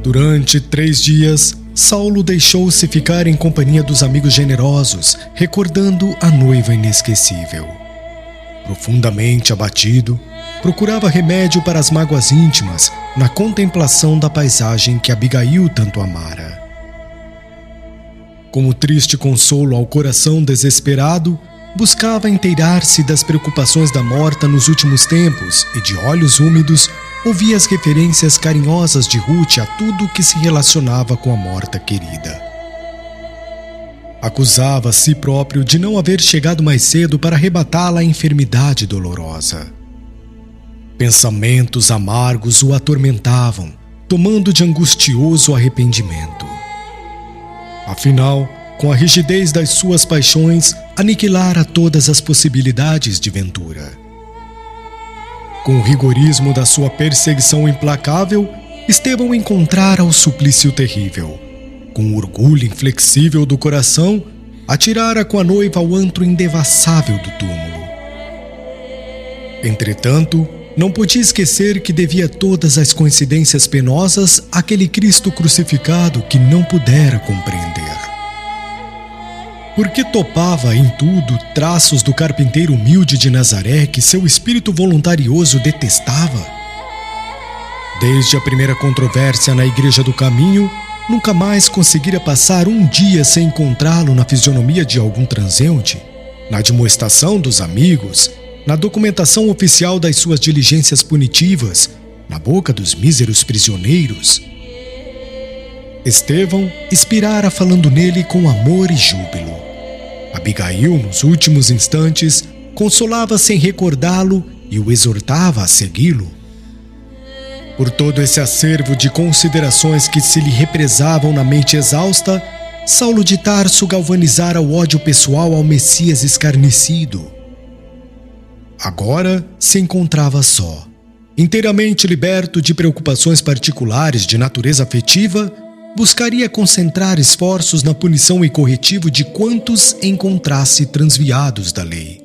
Durante 3 dias, Saulo deixou-se ficar em companhia dos amigos generosos, recordando a noiva inesquecível. Profundamente abatido, procurava remédio para as mágoas íntimas na contemplação da paisagem que Abigail tanto amara. Como triste consolo ao coração desesperado, buscava inteirar-se das preocupações da morta nos últimos tempos e, de olhos úmidos, ouvia as referências carinhosas de Ruth a tudo que se relacionava com a morta querida. Acusava a si próprio de não haver chegado mais cedo para arrebatá-la à enfermidade dolorosa. Pensamentos amargos o atormentavam, tomando de angustioso arrependimento. Afinal, com a rigidez das suas paixões, aniquilara todas as possibilidades de ventura. Com o rigorismo da sua perseguição implacável, Estevão encontrara o suplício terrível. Com o orgulho inflexível do coração, atirara com a noiva ao antro indevassável do túmulo. Entretanto, não podia esquecer que devia todas as coincidências penosas àquele Cristo crucificado que não pudera compreender. Porque topava em tudo traços do carpinteiro humilde de Nazaré que seu espírito voluntarioso detestava? Desde a primeira controvérsia na Igreja do Caminho, nunca mais conseguira passar um dia sem encontrá-lo na fisionomia de algum transeunte, na admoestação dos amigos, na documentação oficial das suas diligências punitivas, na boca dos míseros prisioneiros. Estevão expirara falando nele com amor e júbilo. Abigail, nos últimos instantes, consolava-se em recordá-lo e o exortava a segui-lo. Por todo esse acervo de considerações que se lhe represavam na mente exausta, Saulo de Tarso galvanizara o ódio pessoal ao Messias escarnecido. Agora se encontrava só, inteiramente liberto de preocupações particulares de natureza afetiva, buscaria concentrar esforços na punição e corretivo de quantos encontrasse transviados da lei.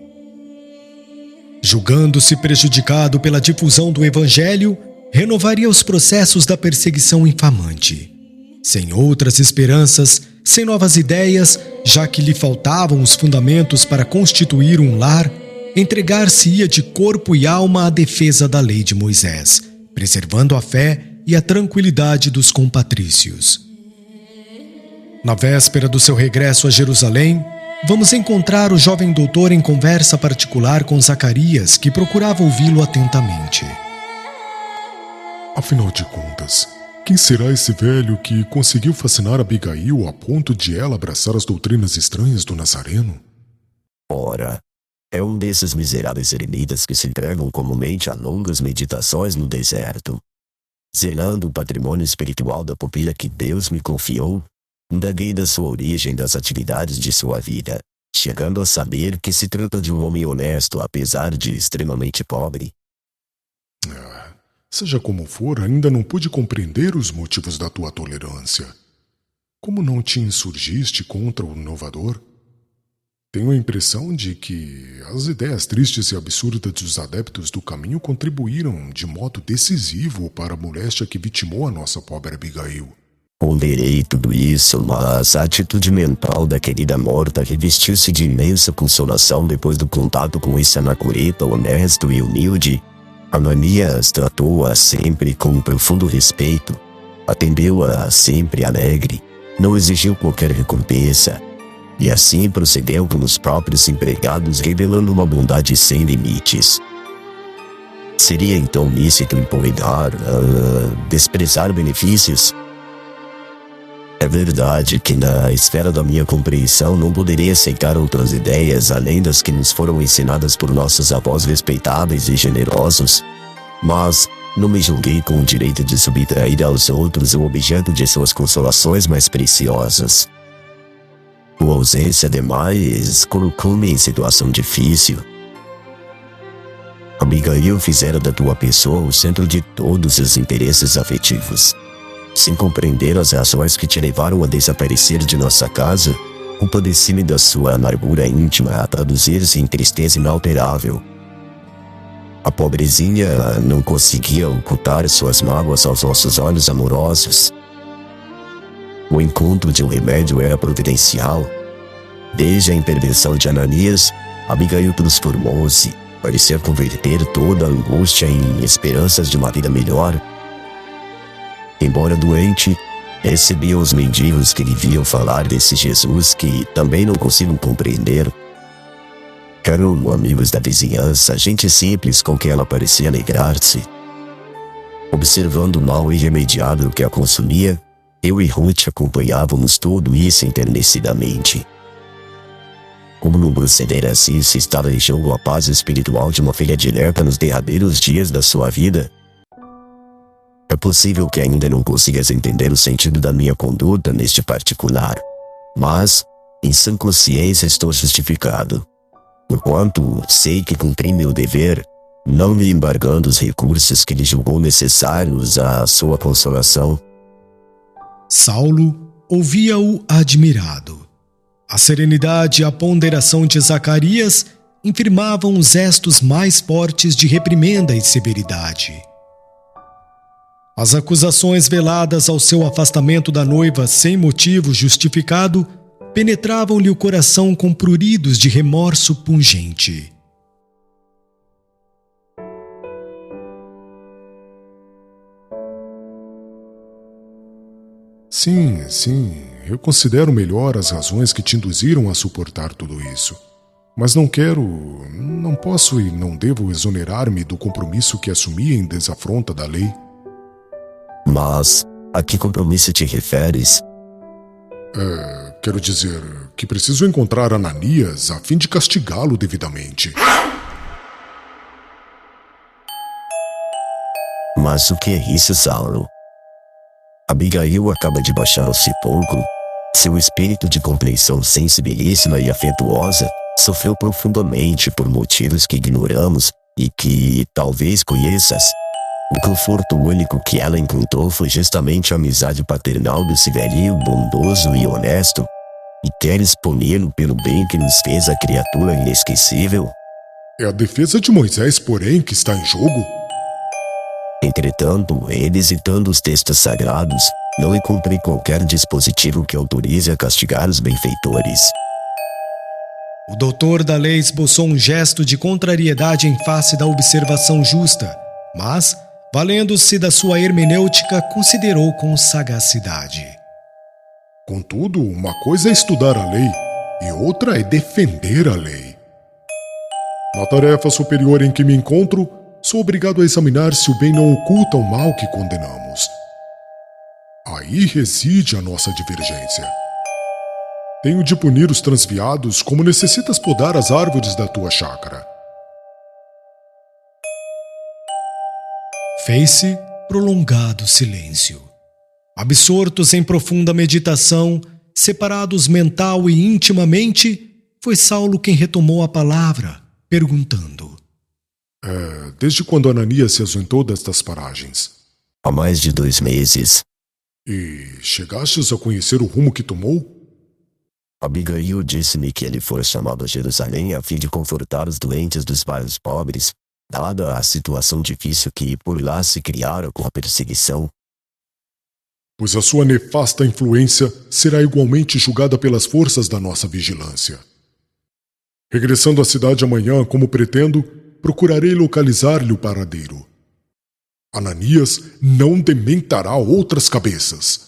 Julgando-se prejudicado pela difusão do Evangelho, renovaria os processos da perseguição infamante. Sem outras esperanças, sem novas ideias, já que lhe faltavam os fundamentos para constituir um lar, entregar-se-ia de corpo e alma à defesa da lei de Moisés, preservando a fé e a tranquilidade dos compatrícios. Na véspera do seu regresso a Jerusalém, vamos encontrar o jovem doutor em conversa particular com Zacarias, que procurava ouvi-lo atentamente. Afinal de contas, quem será esse velho que conseguiu fascinar Abigail a ponto de ela abraçar as doutrinas estranhas do Nazareno? Ora, é um desses miseráveis eremitas que se entregam comumente a longas meditações no deserto. Zelando o patrimônio espiritual da pupila que Deus me confiou, indaguei da sua origem e das atividades de sua vida, chegando a saber que se trata de um homem honesto apesar de extremamente pobre. Seja como for, ainda não pude compreender os motivos da tua tolerância. Como não te insurgiste contra o inovador? Tenho a impressão de que as ideias tristes e absurdas dos adeptos do caminho contribuíram de modo decisivo para a moléstia que vitimou a nossa pobre Abigail. Ponderei tudo isso, mas a atitude mental da querida morta revestiu-se de imensa consolação depois do contato com esse anacoreta honesto e humilde. Ananias tratou-a sempre com profundo respeito, atendeu-a sempre alegre, não exigiu qualquer recompensa, e assim procedeu com os próprios empregados, revelando uma bondade sem limites. Seria então lícito impugnar, desprezar benefícios? É verdade que na esfera da minha compreensão não poderia aceitar outras ideias além das que nos foram ensinadas por nossos avós respeitáveis e generosos, mas não me julguei com o direito de subtrair aos outros o objeto de suas consolações mais preciosas. Tua ausência demais colocou-me em situação difícil. Abigail fizera da tua pessoa o centro de todos os interesses afetivos. Sem compreender as razões que te levaram a desaparecer de nossa casa, compadeci-me da sua amargura íntima a traduzir-se em tristeza inalterável. A pobrezinha não conseguia ocultar suas mágoas aos nossos olhos amorosos, O encontro de um remédio era providencial. Desde a intervenção de Ananias, Abigail transformou-se, parecia converter toda a angústia em esperanças de uma vida melhor. Embora doente, recebia os mendigos que lhe viam falar desse Jesus que também não consigo compreender. Eram amigos da vizinhança, gente simples com quem ela parecia alegrar-se. Observando o mal irremediável que a consumia, eu e Ruth acompanhávamos tudo isso enternecidamente. Como não proceder assim se estava em jogo a paz espiritual de uma filha dileta nos derradeiros dias da sua vida? É possível que ainda não consigas entender o sentido da minha conduta neste particular, mas, em sã consciência, estou justificado. Porquanto sei que cumpri meu dever, não me embargando os recursos que lhe julgou necessários à sua consolação. Saulo ouvia-o admirado. A serenidade e a ponderação de Zacarias infirmavam os gestos mais fortes de reprimenda e severidade. As acusações veladas ao seu afastamento da noiva sem motivo justificado penetravam-lhe o coração com pruridos de remorso pungente. Sim, eu considero melhor as razões que te induziram a suportar tudo isso. Mas não posso e não devo exonerar-me do compromisso que assumi em desafronta da lei. Mas a que compromisso te referes? Quero dizer que preciso encontrar Ananias a fim de castigá-lo devidamente. Mas o que é isso, Saulo? Abigail acaba de baixar ao sepulcro. Seu espírito de compreensão sensibilíssima e afetuosa sofreu profundamente por motivos que ignoramos e que talvez conheças. O conforto único que ela encontrou foi justamente a amizade paternal desse velhinho bondoso e honesto. E queres puni-lo pelo bem que nos fez a criatura inesquecível? É a defesa de Moisés, porém, que está em jogo? Entretanto, revisitando os textos sagrados, não encontrei qualquer dispositivo que autorize a castigar os benfeitores. O doutor da lei esboçou um gesto de contrariedade em face da observação justa, mas, valendo-se da sua hermenêutica, considerou com sagacidade. Contudo, uma coisa é estudar a lei e outra é defender a lei. Na tarefa superior em que me encontro, sou obrigado a examinar se o bem não oculta o mal que condenamos. Aí reside a nossa divergência. Tenho de punir os transviados como necessitas podar as árvores da tua chácara. Fez-se prolongado silêncio. Absortos em profunda meditação, separados mental e intimamente, foi Saulo quem retomou a palavra, perguntando: Desde quando Ananias se ausentou destas paragens? Há mais de 2 meses. E chegastes a conhecer o rumo que tomou? Abigail disse-me que ele foi chamado a Jerusalém a fim de confortar os doentes dos bairros pobres, dada a situação difícil que por lá se criara com a perseguição. Pois a sua nefasta influência será igualmente julgada pelas forças da nossa vigilância. Regressando à cidade amanhã, como pretendo, procurarei localizar-lhe o paradeiro. Ananias não dementará outras cabeças.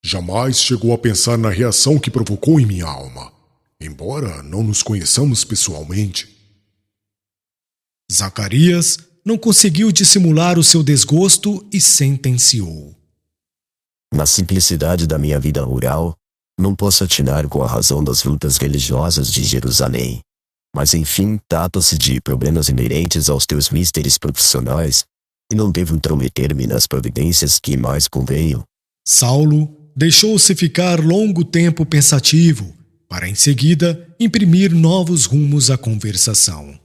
Jamais chegou a pensar na reação que provocou em minha alma, embora não nos conheçamos pessoalmente. Zacarias não conseguiu dissimular o seu desgosto e sentenciou: Na simplicidade da minha vida rural, não posso atinar com a razão das lutas religiosas de Jerusalém. Mas enfim, trata-se de problemas inerentes aos teus misteres profissionais, e não devo intrometer-me nas providências que mais convenham. Saulo deixou-se ficar longo tempo pensativo, para em seguida imprimir novos rumos à conversação.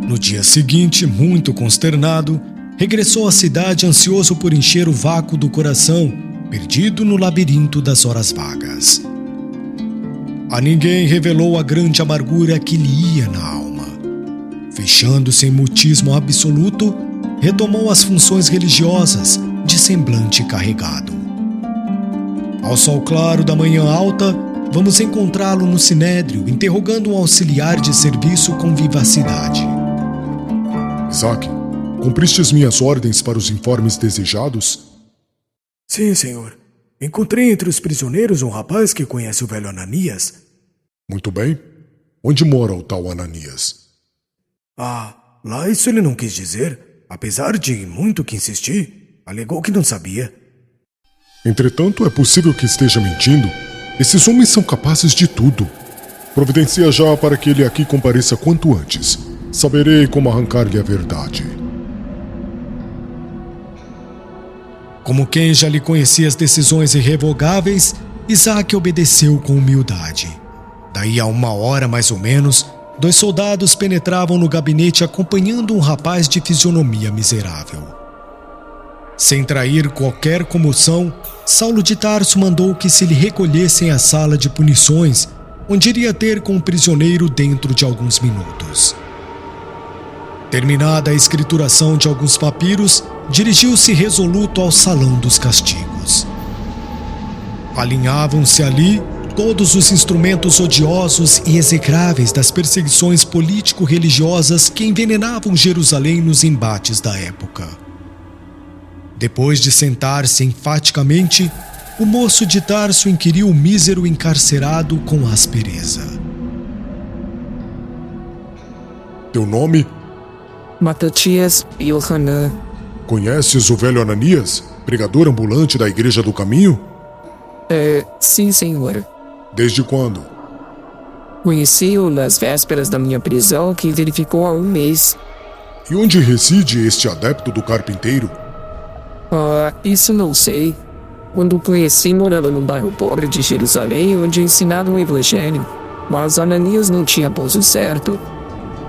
No dia seguinte, muito consternado, regressou à cidade ansioso por encher o vácuo do coração, perdido no labirinto das horas vagas. A ninguém revelou a grande amargura que lhe ia na alma. fechando-se em mutismo absoluto, retomou as funções religiosas de semblante carregado. Ao sol claro da manhã alta, vamos encontrá-lo no sinédrio, interrogando um auxiliar de serviço com vivacidade. Isaac, cumpristes minhas ordens para os informes desejados? Sim, senhor. Encontrei entre os prisioneiros um rapaz que conhece o velho Ananias. Muito bem. Onde mora o tal Ananias? Lá isso ele não quis dizer. Apesar de muito que insistir, alegou que não sabia. Entretanto, é possível que esteja mentindo. Esses homens são capazes de tudo. Providencia já para que ele aqui compareça quanto antes. Saberei como arrancar-lhe a verdade. Como quem já lhe conhecia as decisões irrevogáveis, Isaac obedeceu com humildade. Daí a 1 hora mais ou menos, 2 soldados penetravam no gabinete acompanhando um rapaz de fisionomia miserável. Sem trair qualquer comoção, Saulo de Tarso mandou que se lhe recolhessem à sala de punições, onde iria ter com o prisioneiro dentro de alguns minutos. Terminada a escrituração de alguns papiros, dirigiu-se resoluto ao salão dos castigos. Alinhavam-se ali todos os instrumentos odiosos e execráveis das perseguições político-religiosas que envenenavam Jerusalém nos embates da época. Depois de sentar-se enfaticamente, o moço de Tarso inquiriu o mísero encarcerado com aspereza. Teu nome? Matatias Yohanan. Conheces o velho Ananias, pregador ambulante da Igreja do Caminho? Sim, senhor. Desde quando? Conheci-o nas vésperas da minha prisão, que verificou há 1 mês. E onde reside este adepto do carpinteiro? Isso não sei. Quando o conheci, morava num bairro pobre de Jerusalém, onde ensinaram o Evangelho. Mas Ananias não tinha pouso certo.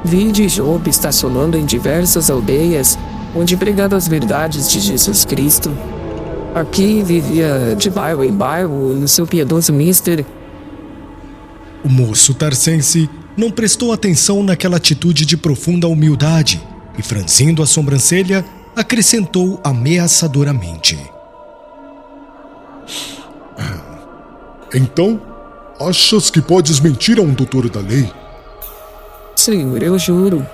Vi de Jobe estacionando em diversas aldeias, onde pregava as verdades de Jesus Cristo. Aqui vivia de bairro em bairro, no seu piedoso mister. O moço tarsense não prestou atenção naquela atitude de profunda humildade e, franzindo a sobrancelha, acrescentou ameaçadoramente. Então, achas que podes mentir a um doutor da lei? Senhor, eu juro.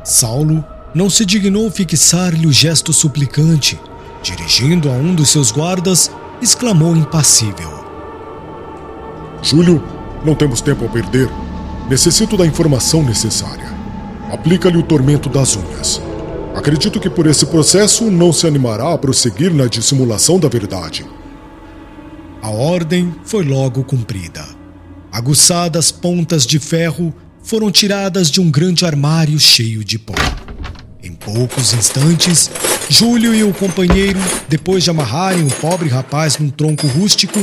Saulo não se dignou fixar-lhe o gesto suplicante. Dirigindo a um dos seus guardas, exclamou impassível. Júlio, não temos tempo a perder. Necessito da informação necessária. Aplica-lhe o tormento das unhas. Acredito que por esse processo não se animará a prosseguir na dissimulação da verdade. A ordem foi logo cumprida. Aguçadas pontas de ferro foram tiradas de um grande armário cheio de pó. Em poucos instantes, Júlio e o companheiro, depois de amarrarem o pobre rapaz num tronco rústico,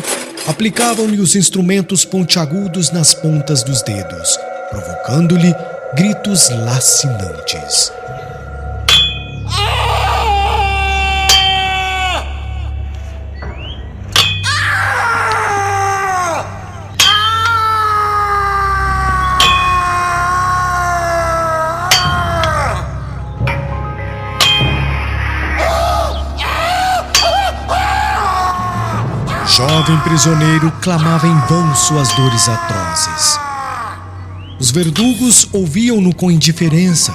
aplicavam-lhe os instrumentos pontiagudos nas pontas dos dedos, provocando-lhe gritos lacinantes. O jovem prisioneiro clamava em vão suas dores atrozes. Os verdugos ouviam-no com indiferença.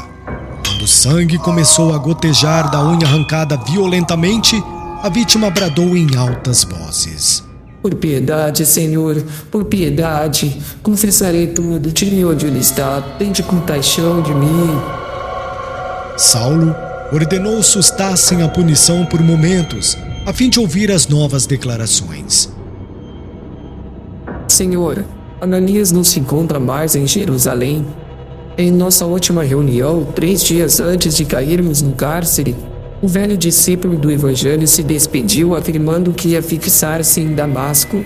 Quando o sangue começou a gotejar da unha arrancada violentamente, a vítima bradou em altas vozes. Por piedade, Senhor, por piedade, confessarei tudo, tire onde ele está, tende compaixão de mim. Saulo ordenou sustassem a punição por momentos, a fim de ouvir as novas declarações. Senhor, Ananias não se encontra mais em Jerusalém. Em nossa última reunião, 3 dias antes de cairmos no cárcere, o velho discípulo do Evangelho se despediu afirmando que ia fixar-se em Damasco.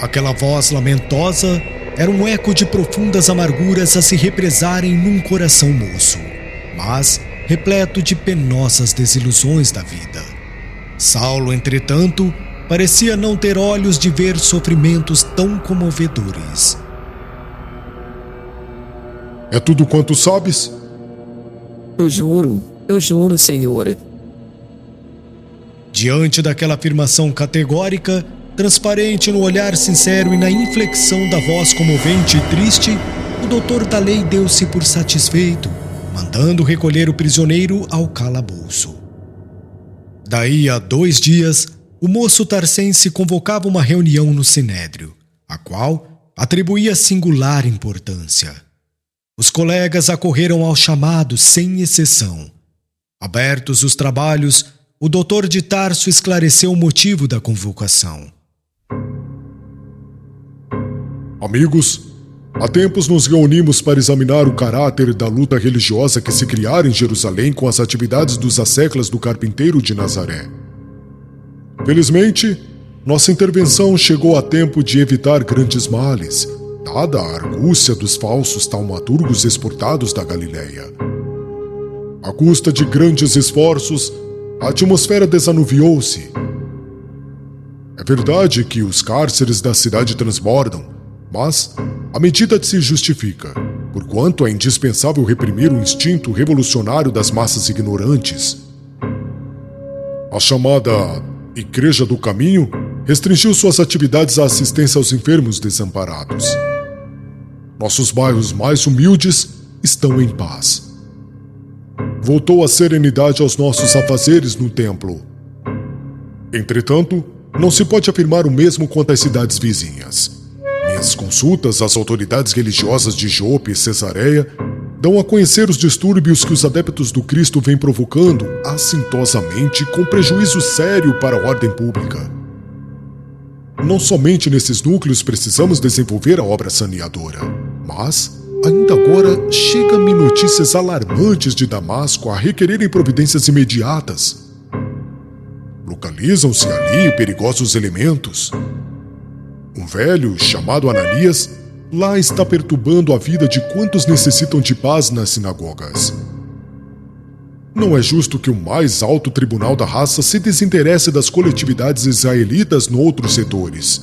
Aquela voz lamentosa era um eco de profundas amarguras a se represarem num coração moço, mas repleto de penosas desilusões da vida. Saulo, entretanto, parecia não ter olhos de ver sofrimentos tão comovedores. É tudo quanto sabes? Eu juro, senhor. Diante daquela afirmação categórica, transparente no olhar sincero e na inflexão da voz comovente e triste, o doutor da lei deu-se por satisfeito, mandando recolher o prisioneiro ao calabouço. Daí a 2 dias, o moço tarcense convocava uma reunião no Sinédrio, a qual atribuía singular importância. Os colegas acorreram ao chamado sem exceção. Abertos os trabalhos, o doutor de Tarso esclareceu o motivo da convocação. Amigos, há tempos nos reunimos para examinar o caráter da luta religiosa que se criara em Jerusalém com as atividades dos asseclas do carpinteiro de Nazaré. Felizmente, nossa intervenção chegou a tempo de evitar grandes males, dada a argúcia dos falsos taumaturgos exportados da Galileia. À custa de grandes esforços, a atmosfera desanuviou-se. É verdade que os cárceres da cidade transbordam, mas a medida se justifica, porquanto é indispensável reprimir o instinto revolucionário das massas ignorantes. A chamada Igreja do Caminho restringiu suas atividades à assistência aos enfermos desamparados. Nossos bairros mais humildes estão em paz. Voltou a serenidade aos nossos afazeres no templo. Entretanto, não se pode afirmar o mesmo quanto às cidades vizinhas. Minhas consultas às autoridades religiosas de Jope e Cesareia dão a conhecer os distúrbios que os adeptos do Cristo vêm provocando assintosamente com prejuízo sério para a ordem pública. Não somente nesses núcleos precisamos desenvolver a obra saneadora, mas ainda agora chegam-me notícias alarmantes de Damasco a requererem providências imediatas. Localizam-se ali perigosos elementos. Um velho chamado Ananias lá está perturbando a vida de quantos necessitam de paz nas sinagogas. Não é justo que o mais alto tribunal da raça se desinteresse das coletividades israelitas noutros setores.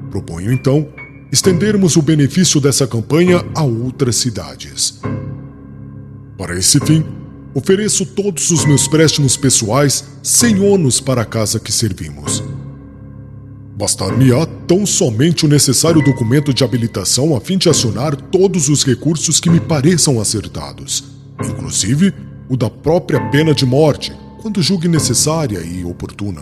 Proponho, então, estendermos o benefício dessa campanha a outras cidades. Para esse fim, ofereço todos os meus préstimos pessoais sem ônus para a casa que servimos. Bastar-me-á tão somente o necessário documento de habilitação a fim de acionar todos os recursos que me pareçam acertados, inclusive o da própria pena de morte, quando julgue necessária e oportuna.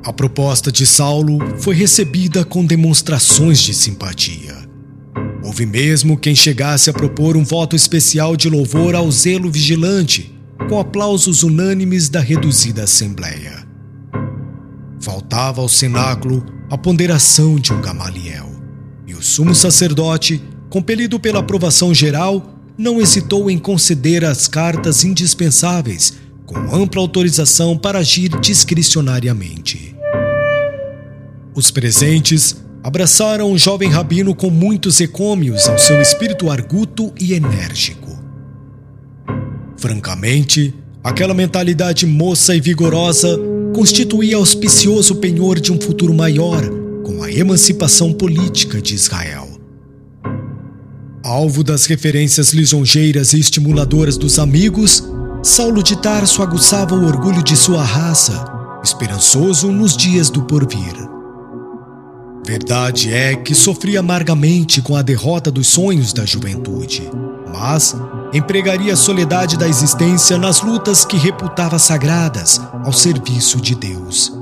A proposta de Saulo foi recebida com demonstrações de simpatia. Houve mesmo quem chegasse a propor um voto especial de louvor ao zelo vigilante, com aplausos unânimes da reduzida assembleia. Faltava ao cenáculo a ponderação de um Gamaliel, e o sumo sacerdote, compelido pela aprovação geral, não hesitou em conceder as cartas indispensáveis, com ampla autorização para agir discricionariamente. Os presentes abraçaram o jovem rabino com muitos ecômios ao seu espírito arguto e enérgico. Francamente, aquela mentalidade moça e vigorosa constituía auspicioso penhor de um futuro maior, com a emancipação política de Israel. Alvo das referências lisonjeiras e estimuladoras dos amigos, Saulo de Tarso aguçava o orgulho de sua raça, esperançoso nos dias do porvir. Verdade é que sofria amargamente com a derrota dos sonhos da juventude, mas empregaria a soledade da existência nas lutas que reputava sagradas ao serviço de Deus.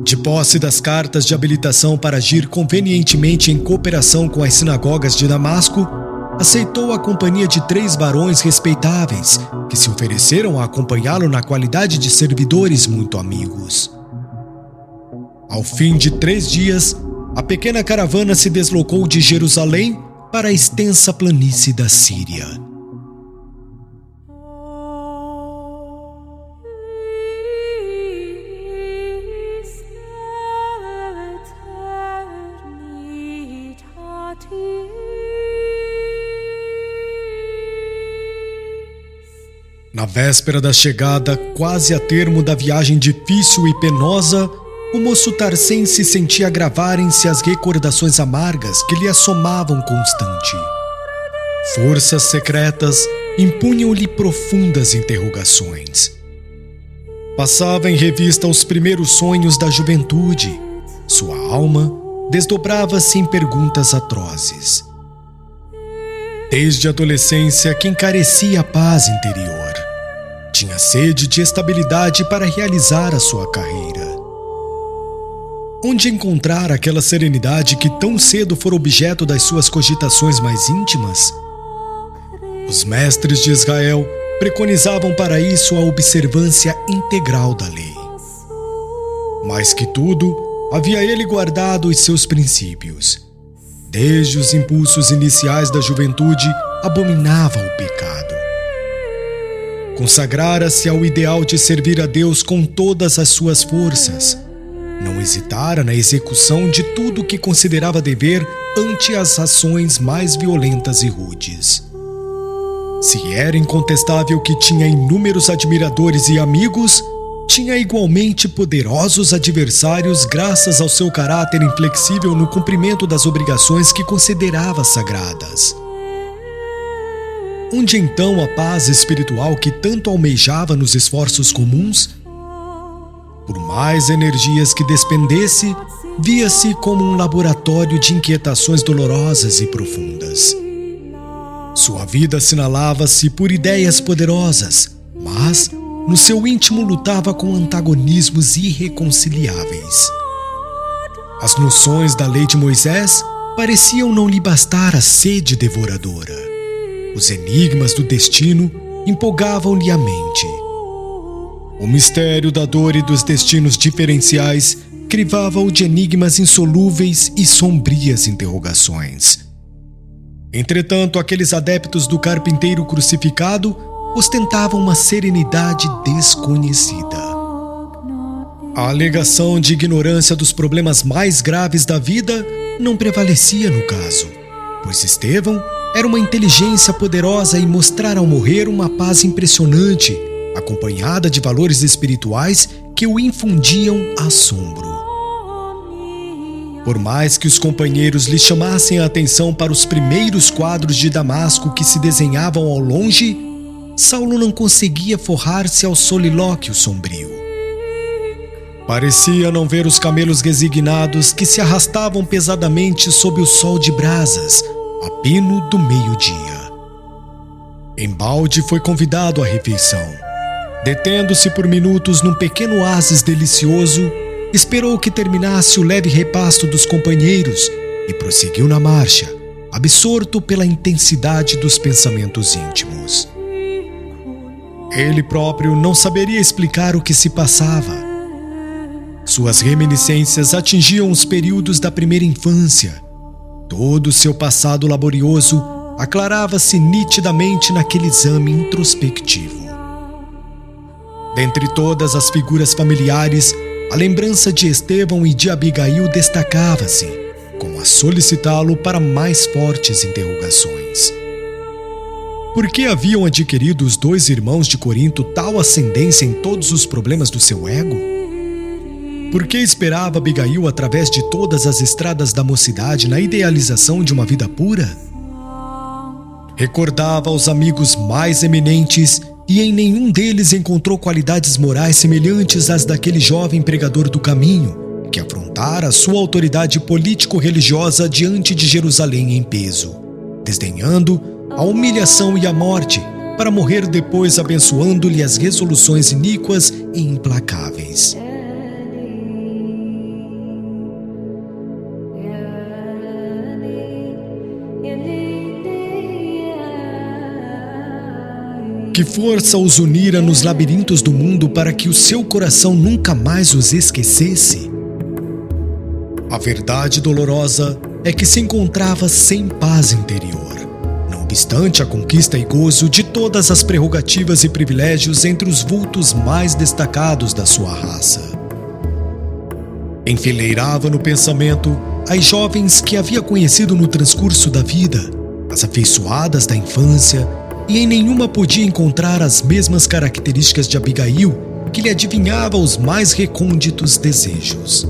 De posse das cartas de habilitação para agir convenientemente em cooperação com as sinagogas de Damasco, aceitou a companhia de 3 barões respeitáveis que se ofereceram a acompanhá-lo na qualidade de servidores muito amigos. Ao fim de 3 dias, a pequena caravana se deslocou de Jerusalém para a extensa planície da Síria. Na véspera da chegada, quase a termo da viagem difícil e penosa, o moço tarcense sentia agravarem-se as recordações amargas que lhe assomavam constante. Forças secretas impunham-lhe profundas interrogações. Passava em revista os primeiros sonhos da juventude. Sua alma desdobrava-se em perguntas atrozes. Desde a adolescência que encarecia a paz interior. Tinha sede de estabilidade para realizar a sua carreira. Onde encontrar aquela serenidade que tão cedo fora objeto das suas cogitações mais íntimas? Os mestres de Israel preconizavam para isso a observância integral da lei. Mais que tudo, havia ele guardado os seus princípios. Desde os impulsos iniciais da juventude, abominava o pecado. Consagrara-se ao ideal de servir a Deus com todas as suas forças. Não hesitara na execução de tudo o que considerava dever ante as ações mais violentas e rudes. Se era incontestável que tinha inúmeros admiradores e amigos, tinha igualmente poderosos adversários graças ao seu caráter inflexível no cumprimento das obrigações que considerava sagradas. Onde então a paz espiritual que tanto almejava nos esforços comuns? Por mais energias que despendesse, via-se como um laboratório de inquietações dolorosas e profundas. Sua vida assinalava-se por ideias poderosas, mas no seu íntimo lutava com antagonismos irreconciliáveis. As noções da lei de Moisés pareciam não lhe bastar a sede devoradora. Os enigmas do destino empolgavam-lhe a mente. O mistério da dor e dos destinos diferenciais crivava-o de enigmas insolúveis e sombrias interrogações. Entretanto, aqueles adeptos do carpinteiro crucificado ostentavam uma serenidade desconhecida. A alegação de ignorância dos problemas mais graves da vida não prevalecia no caso, pois Estevão era uma inteligência poderosa e mostrara ao morrer uma paz impressionante, acompanhada de valores espirituais que o infundiam assombro. Por mais que os companheiros lhe chamassem a atenção para os primeiros quadros de Damasco que se desenhavam ao longe, Saulo não conseguia forrar-se ao solilóquio sombrio. Parecia não ver os camelos resignados que se arrastavam pesadamente sob o sol de brasas, a pino do meio-dia. Embalde foi convidado à refeição. Detendo-se por minutos num pequeno oásis delicioso, esperou que terminasse o leve repasto dos companheiros e prosseguiu na marcha, absorto pela intensidade dos pensamentos íntimos. Ele próprio não saberia explicar o que se passava. Suas reminiscências atingiam os períodos da primeira infância. Todo o seu passado laborioso aclarava-se nitidamente naquele exame introspectivo. Dentre todas as figuras familiares, a lembrança de Estevão e de Abigail destacava-se, como a solicitá-lo para mais fortes interrogações. Por que haviam adquirido os dois irmãos de Corinto tal ascendência em todos os problemas do seu ego? Por que esperava Abigail através de todas as estradas da mocidade na idealização de uma vida pura? Recordava aos amigos mais eminentes e em nenhum deles encontrou qualidades morais semelhantes às daquele jovem pregador do caminho, que afrontara sua autoridade político-religiosa diante de Jerusalém em peso, desdenhando a humilhação e a morte, para morrer depois abençoando-lhe as resoluções iníquas e implacáveis. Que força os unira nos labirintos do mundo para que o seu coração nunca mais os esquecesse? A verdade dolorosa é que se encontrava sem paz interior, não obstante a conquista e gozo de todas as prerrogativas e privilégios entre os vultos mais destacados da sua raça. Enfileirava no pensamento as jovens que havia conhecido no transcurso da vida, as afeiçoadas da infância, e em nenhuma podia encontrar as mesmas características de Abigail que lhe adivinhava os mais recônditos desejos.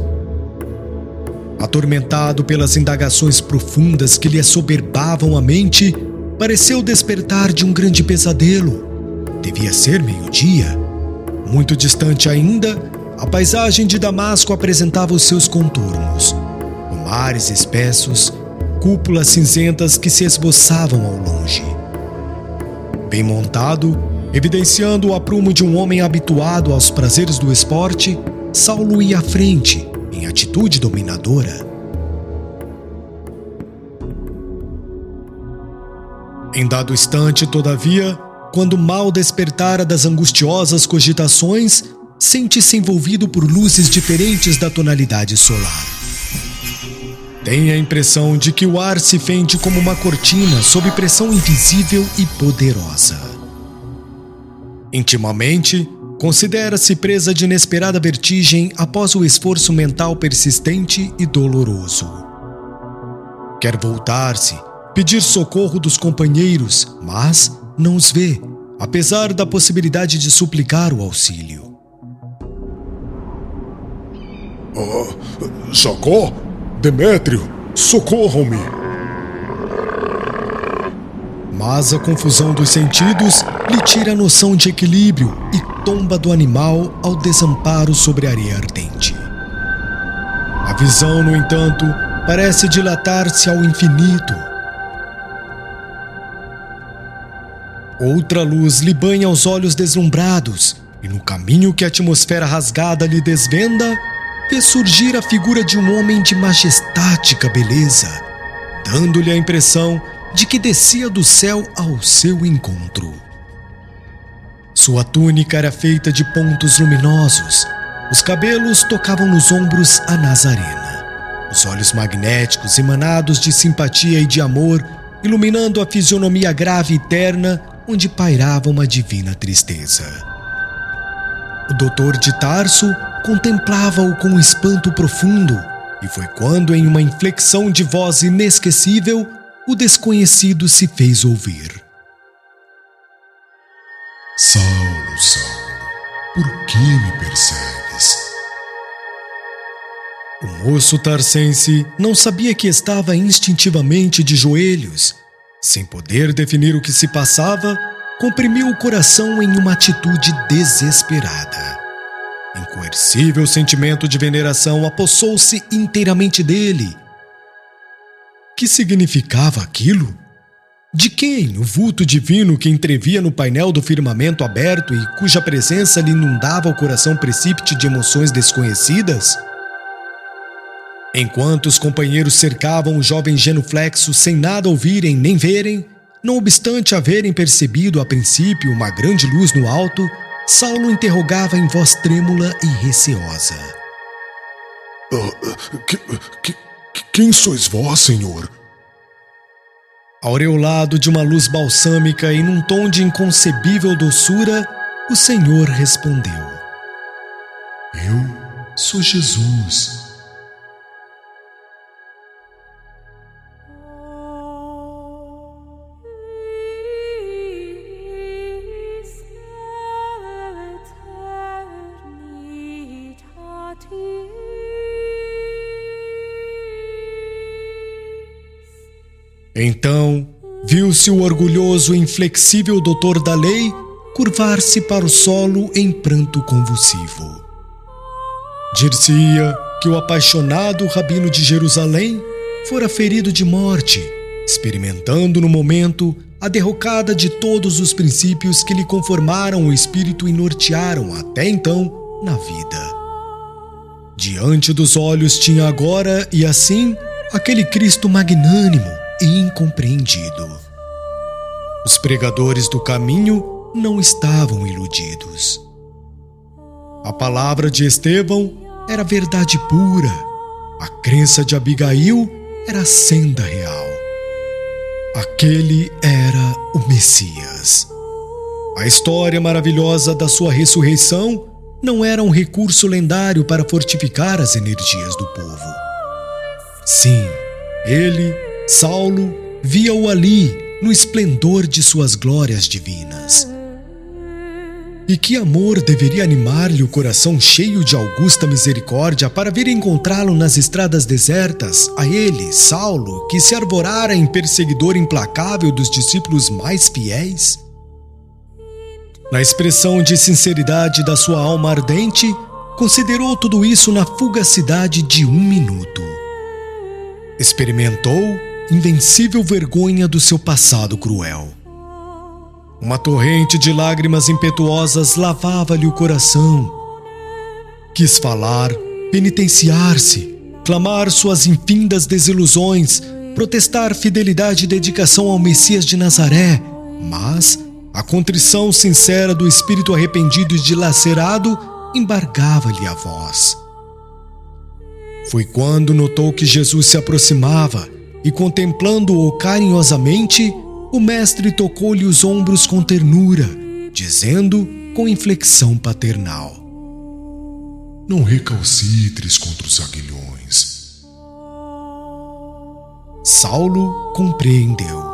Atormentado pelas indagações profundas que lhe assoberbavam a mente, pareceu despertar de um grande pesadelo. Devia ser meio-dia. Muito distante ainda, a paisagem de Damasco apresentava os seus contornos. Pomares espessos, cúpulas cinzentas que se esboçavam ao longe. Bem montado, evidenciando o aprumo de um homem habituado aos prazeres do esporte, Saulo ia à frente, em atitude dominadora. Em dado instante, todavia, quando mal despertara das angustiosas cogitações, sente-se envolvido por luzes diferentes da tonalidade solar. Tem a impressão de que o ar se fende como uma cortina sob pressão invisível e poderosa. Intimamente, considera-se presa de inesperada vertigem após o esforço mental persistente e doloroso. Quer voltar-se, pedir socorro dos companheiros, mas não os vê, apesar da possibilidade de suplicar o auxílio. Jacó? Demétrio, socorram-me! Mas a confusão dos sentidos lhe tira a noção de equilíbrio e tomba do animal ao desamparo sobre a areia ardente. A visão, no entanto, parece dilatar-se ao infinito. Outra luz lhe banha os olhos deslumbrados, e no caminho que a atmosfera rasgada lhe desvenda, vê surgir a figura de um homem de majestática beleza, dando-lhe a impressão de que descia do céu ao seu encontro. Sua túnica era feita de pontos luminosos, os cabelos tocavam nos ombros a Nazarena, os olhos magnéticos emanados de simpatia e de amor, iluminando a fisionomia grave e terna, onde pairava uma divina tristeza. O doutor de Tarso contemplava-o com um espanto profundo, e foi quando, em uma inflexão de voz inesquecível, o desconhecido se fez ouvir. Saulo, Saulo, por que me persegues? O moço tarsense não sabia que estava instintivamente de joelhos. Sem poder definir o que se passava, comprimiu o coração em uma atitude desesperada. Incoercível sentimento de veneração apossou-se inteiramente dele. Que significava aquilo? De quem o vulto divino que entrevia no painel do firmamento aberto e cuja presença lhe inundava o coração precípite de emoções desconhecidas? Enquanto os companheiros cercavam o jovem genuflexo sem nada ouvirem nem verem, não obstante haverem percebido a princípio uma grande luz no alto, Saulo interrogava em voz trêmula e receosa. Quem sois vós, Senhor? Aureolado de uma luz balsâmica e num tom de inconcebível doçura, o Senhor respondeu: Eu sou Jesus. Então, viu-se o orgulhoso e inflexível doutor da lei curvar-se para o solo em pranto convulsivo. Dir-se-ia que o apaixonado rabino de Jerusalém fora ferido de morte, experimentando no momento a derrocada de todos os princípios que lhe conformaram o espírito e nortearam até então na vida. Diante dos olhos tinha agora, e assim, aquele Cristo magnânimo e incompreendido. Os pregadores do caminho não estavam iludidos. A palavra de Estevão era verdade pura, a crença de Abigail era a senda real. Aquele era o Messias. A história maravilhosa da sua ressurreição não era um recurso lendário para fortificar as energias do povo. Sim, ele, Saulo, via-o ali no esplendor de suas glórias divinas. E que amor deveria animar-lhe o coração cheio de augusta misericórdia para vir encontrá-lo nas estradas desertas, a ele, Saulo, que se arvorara em perseguidor implacável dos discípulos mais fiéis? Na expressão de sinceridade da sua alma ardente, considerou tudo isso na fugacidade de 1 minuto. Experimentou invencível vergonha do seu passado cruel. Uma torrente de lágrimas impetuosas lavava-lhe o coração. Quis falar, penitenciar-se, clamar suas infindas desilusões, protestar fidelidade e dedicação ao Messias de Nazaré, mas a contrição sincera do espírito arrependido e dilacerado embargava-lhe a voz. Foi quando notou que Jesus se aproximava e, contemplando-o carinhosamente, o mestre tocou-lhe os ombros com ternura, dizendo com inflexão paternal: Não recalcitres contra os aguilhões. Saulo compreendeu.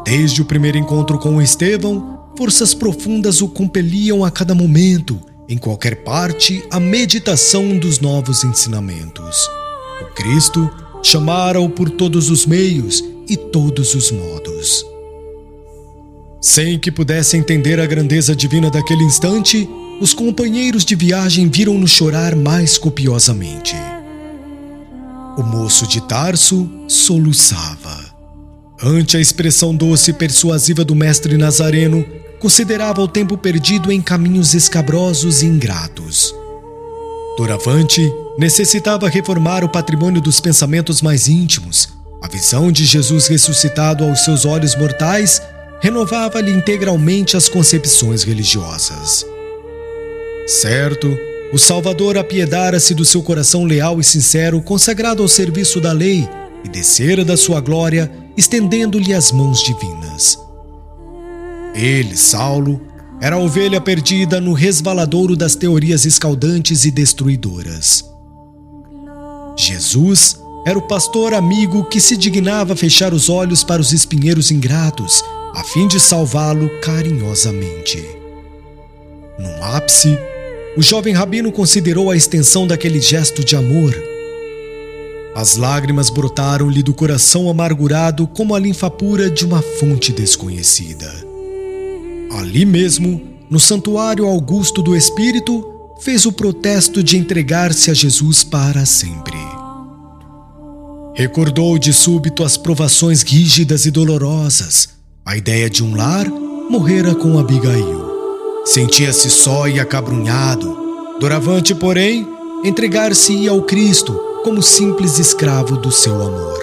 Desde o primeiro encontro com Estevão, forças profundas o compeliam a cada momento, em qualquer parte, à meditação dos novos ensinamentos. O Cristo chamara-o por todos os meios e todos os modos. Sem que pudesse entender a grandeza divina daquele instante, os companheiros de viagem viram-no chorar mais copiosamente. O moço de Tarso soluçava. Ante a expressão doce e persuasiva do mestre nazareno, considerava o tempo perdido em caminhos escabrosos e ingratos. Doravante, necessitava reformar o patrimônio dos pensamentos mais íntimos. A visão de Jesus ressuscitado aos seus olhos mortais renovava-lhe integralmente as concepções religiosas. Certo, o Salvador apiedara-se do seu coração leal e sincero, consagrado ao serviço da lei, e descera da sua glória, estendendo-lhe as mãos divinas. Ele, Saulo, era a ovelha perdida no resvaladouro das teorias escaldantes e destruidoras. Jesus era o pastor amigo que se dignava fechar os olhos para os espinheiros ingratos, a fim de salvá-lo carinhosamente. No ápice, o jovem rabino considerou a extensão daquele gesto de amor. As lágrimas brotaram-lhe do coração amargurado como a linfa pura de uma fonte desconhecida. Ali mesmo, no santuário augusto do Espírito, fez o protesto de entregar-se a Jesus para sempre. Recordou de súbito as provações rígidas e dolorosas. A ideia de um lar morrera com Abigail. Sentia-se só e acabrunhado. Doravante, porém, entregar-se-ia ao Cristo como simples escravo do seu amor.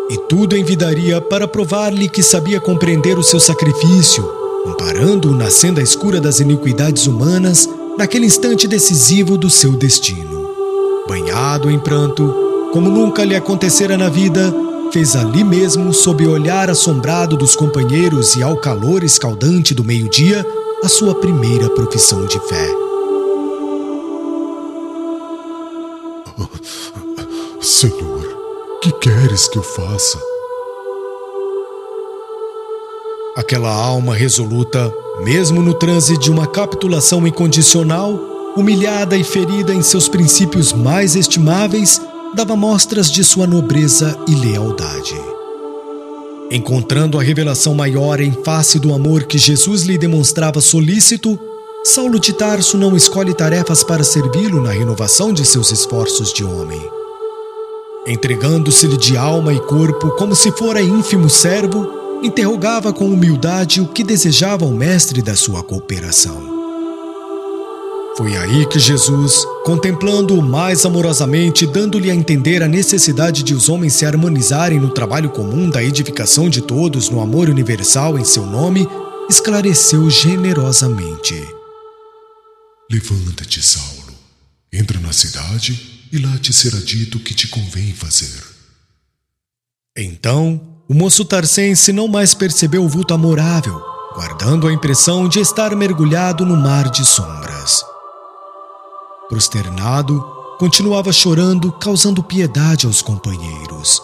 E tudo envidaria para provar-lhe que sabia compreender o seu sacrifício, amparando-o na senda escura das iniquidades humanas, naquele instante decisivo do seu destino. Banhado em pranto, como nunca lhe acontecera na vida, fez ali mesmo, sob o olhar assombrado dos companheiros e ao calor escaldante do meio-dia, a sua primeira profissão de fé. Senhor, que queres que eu faça? Aquela alma resoluta, mesmo no transe de uma capitulação incondicional, humilhada e ferida em seus princípios mais estimáveis, dava mostras de sua nobreza e lealdade. Encontrando a revelação maior em face do amor que Jesus lhe demonstrava solícito, Saulo de Tarso não escolhe tarefas para servi-lo na renovação de seus esforços de homem. Entregando-se-lhe de alma e corpo como se fora ínfimo servo, interrogava com humildade o que desejava o mestre da sua cooperação. Foi aí que Jesus, contemplando-o mais amorosamente, dando-lhe a entender a necessidade de os homens se harmonizarem no trabalho comum da edificação de todos no amor universal em seu nome, esclareceu generosamente: Levanta-te, Saulo, entra na cidade e lá te será dito o que te convém fazer. Então, o moço tarsense não mais percebeu o vulto amorável, guardando a impressão de estar mergulhado no mar de sombras. Prosternado, continuava chorando, causando piedade aos companheiros.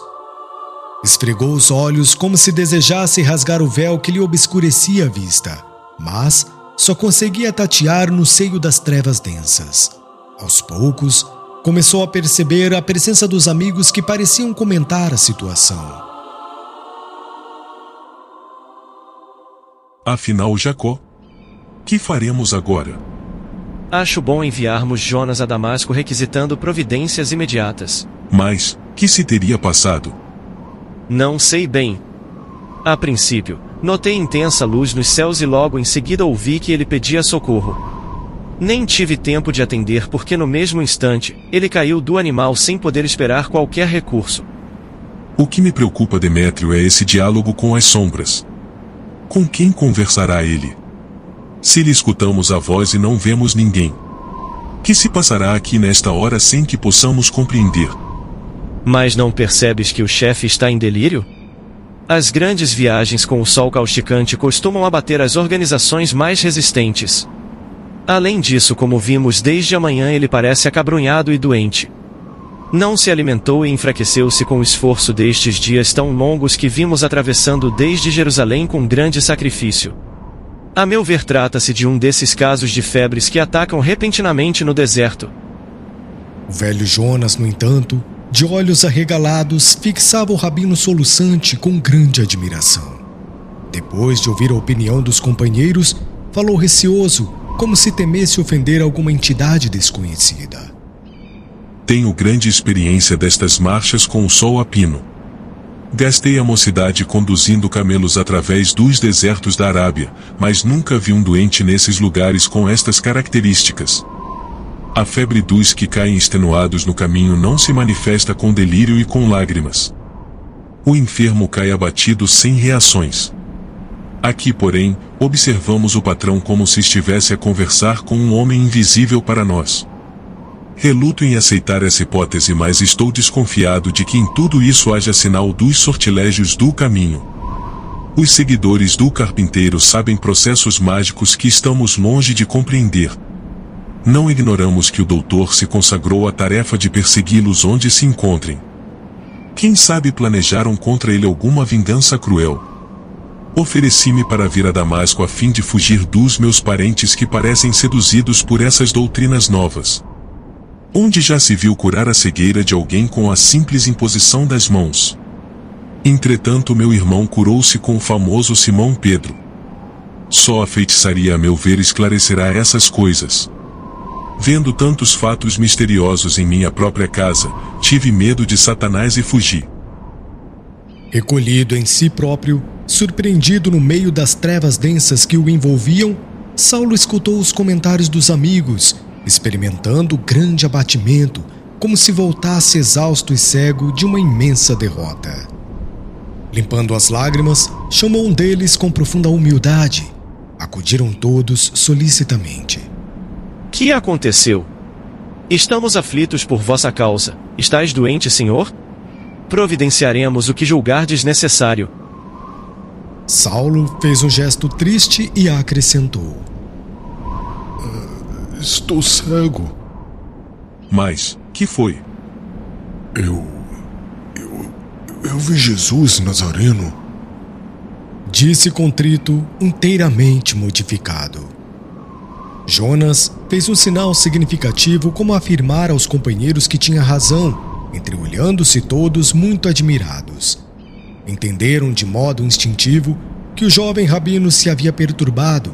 Esfregou os olhos como se desejasse rasgar o véu que lhe obscurecia a vista, mas, só conseguia tatear no seio das trevas densas. Aos poucos, começou a perceber a presença dos amigos que pareciam comentar a situação. Afinal, Jacó, que faremos agora? Acho bom enviarmos Jonas a Damasco requisitando providências imediatas. Mas, que se teria passado? Não sei bem. A princípio, notei intensa luz nos céus e logo em seguida ouvi que ele pedia socorro. Nem tive tempo de atender porque no mesmo instante, ele caiu do animal sem poder esperar qualquer recurso. O que me preocupa, Demétrio, é esse diálogo com as sombras. Com quem conversará ele? Se lhe escutamos a voz e não vemos ninguém, que se passará aqui nesta hora sem que possamos compreender? Mas não percebes que o chefe está em delírio? As grandes viagens com o sol causticante costumam abater as organizações mais resistentes. Além disso, como vimos desde a manhã, ele parece acabrunhado e doente. Não se alimentou e enfraqueceu-se com o esforço destes dias tão longos que vimos atravessando desde Jerusalém com grande sacrifício. A meu ver, trata-se de um desses casos de febres que atacam repentinamente no deserto. O velho Jonas, no entanto, de olhos arregalados, fixava o rabino soluçante com grande admiração. Depois de ouvir a opinião dos companheiros, falou receoso, como se temesse ofender alguma entidade desconhecida. Tenho grande experiência destas marchas com o sol a pino. Gastei a mocidade conduzindo camelos através dos desertos da Arábia, mas nunca vi um doente nesses lugares com estas características. A febre dos que caem extenuados no caminho não se manifesta com delírio e com lágrimas. O enfermo cai abatido sem reações. Aqui, porém, observamos o patrão como se estivesse a conversar com um homem invisível para nós. Reluto em aceitar essa hipótese, mas estou desconfiado de que em tudo isso haja sinal dos sortilégios do caminho. Os seguidores do carpinteiro sabem processos mágicos que estamos longe de compreender. Não ignoramos que o doutor se consagrou à tarefa de persegui-los onde se encontrem. Quem sabe planejaram contra ele alguma vingança cruel. Ofereci-me para vir a Damasco a fim de fugir dos meus parentes que parecem seduzidos por essas doutrinas novas. Onde já se viu curar a cegueira de alguém com a simples imposição das mãos? Entretanto, meu irmão curou-se com o famoso Simão Pedro. Só a feitiçaria, a meu ver, esclarecerá essas coisas. Vendo tantos fatos misteriosos em minha própria casa, tive medo de Satanás e fugi. Recolhido em si próprio, surpreendido no meio das trevas densas que o envolviam, Saulo escutou os comentários dos amigos, experimentando grande abatimento, como se voltasse exausto e cego de uma imensa derrota. Limpando as lágrimas, chamou um deles com profunda humildade. Acudiram todos solicitamente. Que aconteceu? Estamos aflitos por vossa causa. Estais doente, senhor? Providenciaremos o que julgardes necessário. Saulo fez um gesto triste e acrescentou: Estou cego. Mas, que foi? Eu vi Jesus Nazareno. Disse contrito, inteiramente modificado. Jonas fez um sinal significativo como a afirmar aos companheiros que tinha razão, entreolhando-se todos muito admirados. Entenderam de modo instintivo que o jovem rabino se havia perturbado.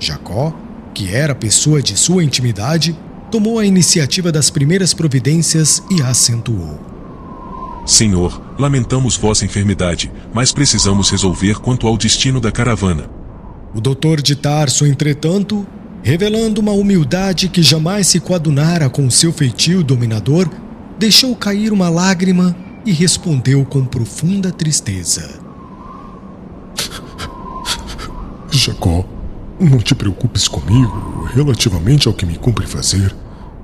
Jacó, que era pessoa de sua intimidade, tomou a iniciativa das primeiras providências e acentuou: Senhor, lamentamos vossa enfermidade, mas precisamos resolver quanto ao destino da caravana. O doutor de Tarso, entretanto, revelando uma humildade que jamais se coadunara com seu feitio dominador, deixou cair uma lágrima e respondeu com profunda tristeza: Jacó, não te preocupes comigo relativamente ao que me cumpre fazer.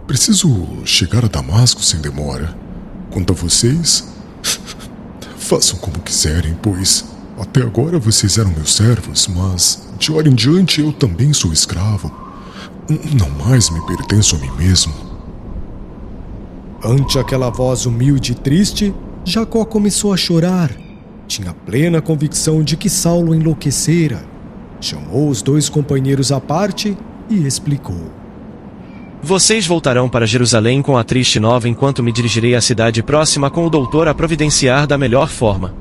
Preciso chegar a Damasco sem demora. Quanto a vocês, façam como quiserem, pois até agora vocês eram meus servos, mas de hora em diante eu também sou escravo. Não mais me pertenço a mim mesmo. Ante aquela voz humilde e triste, Jacó começou a chorar. Tinha plena convicção de que Saulo enlouquecera. Chamou os 2 companheiros à parte e explicou. Vocês voltarão para Jerusalém com a triste nova enquanto me dirigirei à cidade próxima com o doutor a providenciar da melhor forma.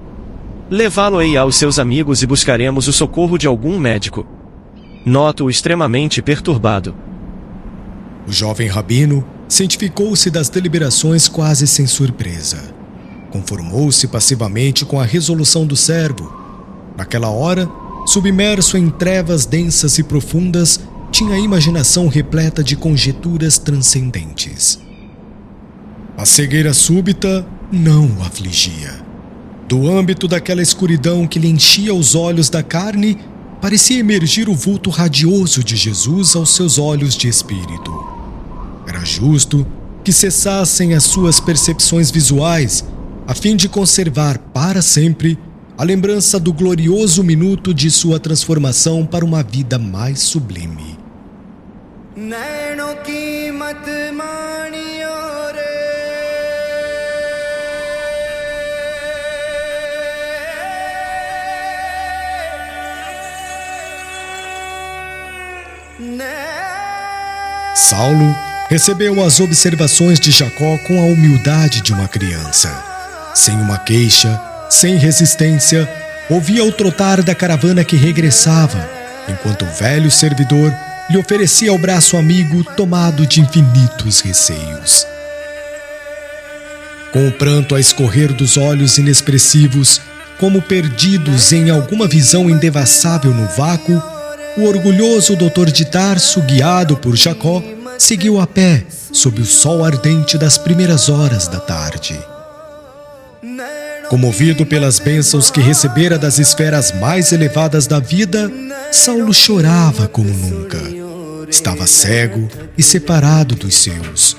Levá-lo-ei aos seus amigos e buscaremos o socorro de algum médico. Noto-o extremamente perturbado. O jovem rabino cientificou-se das deliberações quase sem surpresa. Conformou-se passivamente com a resolução do servo. Naquela hora, submerso em trevas densas e profundas, tinha a imaginação repleta de conjecturas transcendentes. A cegueira súbita não o afligia. Do âmbito daquela escuridão que lhe enchia os olhos da carne, parecia emergir o vulto radioso de Jesus aos seus olhos de espírito. Era justo que cessassem as suas percepções visuais, a fim de conservar para sempre a lembrança do glorioso minuto de sua transformação para uma vida mais sublime. Saulo recebeu as observações de Jacó com a humildade de uma criança. Sem uma queixa, sem resistência, ouvia o trotar da caravana que regressava, enquanto o velho servidor lhe oferecia o braço amigo tomado de infinitos receios. Com o pranto a escorrer dos olhos inexpressivos, como perdidos em alguma visão indevassável no vácuo, o orgulhoso doutor de Tarso, guiado por Jacó, seguiu a pé, sob o sol ardente das primeiras horas da tarde. Comovido pelas bênçãos que recebera das esferas mais elevadas da vida, Saulo chorava como nunca. Estava cego e separado dos seus.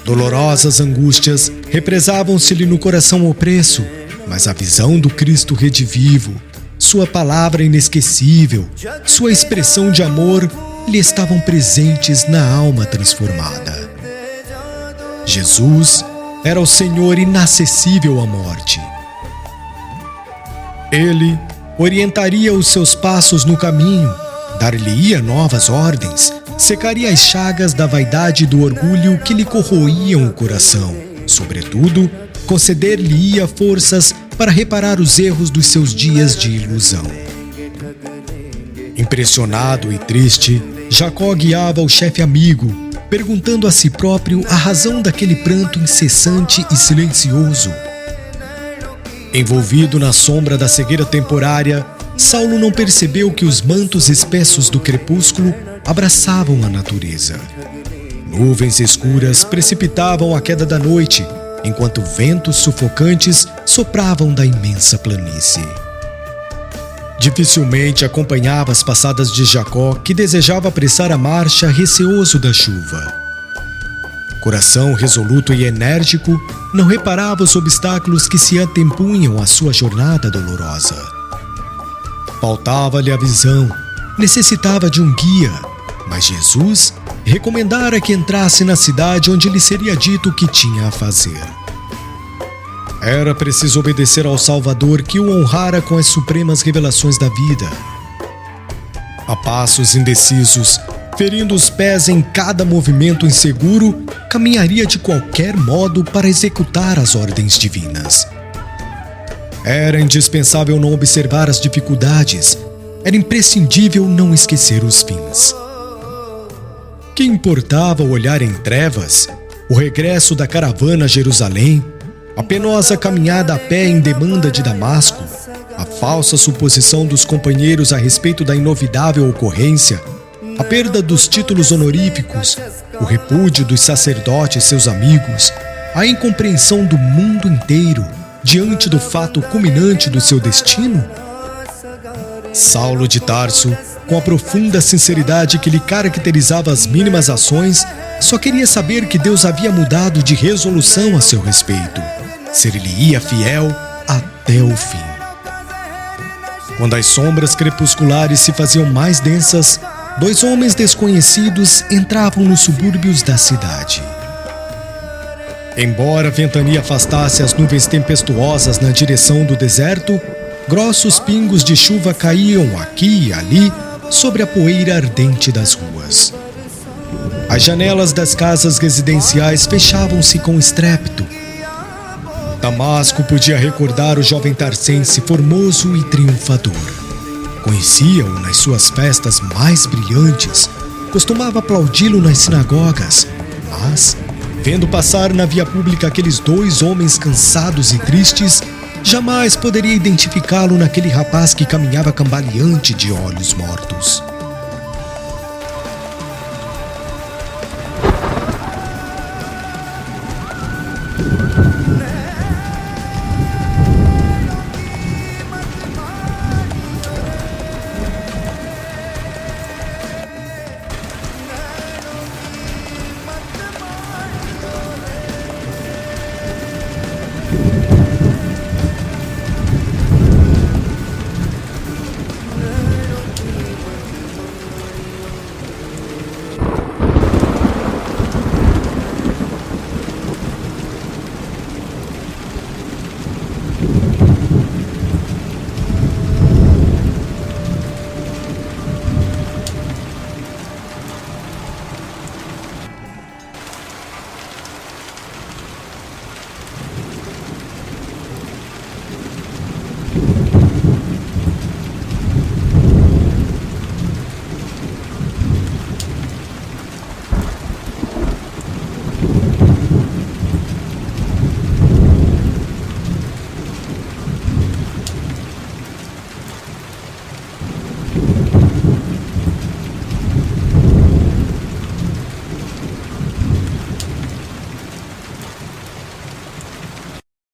Dolorosas angústias represavam-se-lhe no coração opresso, mas a visão do Cristo redivivo, sua palavra inesquecível, sua expressão de amor lhe estavam presentes na alma transformada. Jesus era o Senhor inacessível à morte. Ele orientaria os seus passos no caminho, dar-lhe-ia novas ordens, secaria as chagas da vaidade e do orgulho que lhe corroíam o coração. Sobretudo, conceder-lhe-ia forças para reparar os erros dos seus dias de ilusão. Impressionado e triste, Jacó guiava o chefe amigo, perguntando a si próprio a razão daquele pranto incessante e silencioso. Envolvido na sombra da cegueira temporária, Saulo não percebeu que os mantos espessos do crepúsculo abraçavam a natureza. Nuvens escuras precipitavam a queda da noite, enquanto ventos sufocantes sopravam da imensa planície. Dificilmente acompanhava as passadas de Jacó, que desejava apressar a marcha receoso da chuva. Coração resoluto e enérgico, não reparava os obstáculos que se antepunham à sua jornada dolorosa. Faltava-lhe a visão, necessitava de um guia, mas Jesus recomendara que entrasse na cidade onde lhe seria dito o que tinha a fazer. Era preciso obedecer ao Salvador que o honrara com as supremas revelações da vida. A passos indecisos, ferindo os pés em cada movimento inseguro, caminharia de qualquer modo para executar as ordens divinas. Era indispensável não observar as dificuldades, era imprescindível não esquecer os fins. Que importava o olhar em trevas, o regresso da caravana a Jerusalém, a penosa caminhada a pé em demanda de Damasco, a falsa suposição dos companheiros a respeito da inovidável ocorrência, a perda dos títulos honoríficos, o repúdio dos sacerdotes seus amigos, a incompreensão do mundo inteiro diante do fato culminante do seu destino? Saulo de Tarso, com a profunda sinceridade que lhe caracterizava as mínimas ações, só queria saber que Deus havia mudado de resolução a seu respeito, ser-lhe-ia fiel até o fim. Quando as sombras crepusculares se faziam mais densas, 2 homens desconhecidos entravam nos subúrbios da cidade. Embora a ventania afastasse as nuvens tempestuosas na direção do deserto, Grossos pingos de chuva caíam aqui e ali sobre a poeira ardente das ruas. As janelas das casas residenciais fechavam-se com estrépito. Damasco podia recordar o jovem tarcense formoso e triunfador. Conhecia-o nas suas festas mais brilhantes, costumava aplaudi-lo nas sinagogas, mas, vendo passar na via pública aqueles dois homens cansados e tristes, jamais poderia identificá-lo naquele rapaz que caminhava cambaleante de olhos mortos.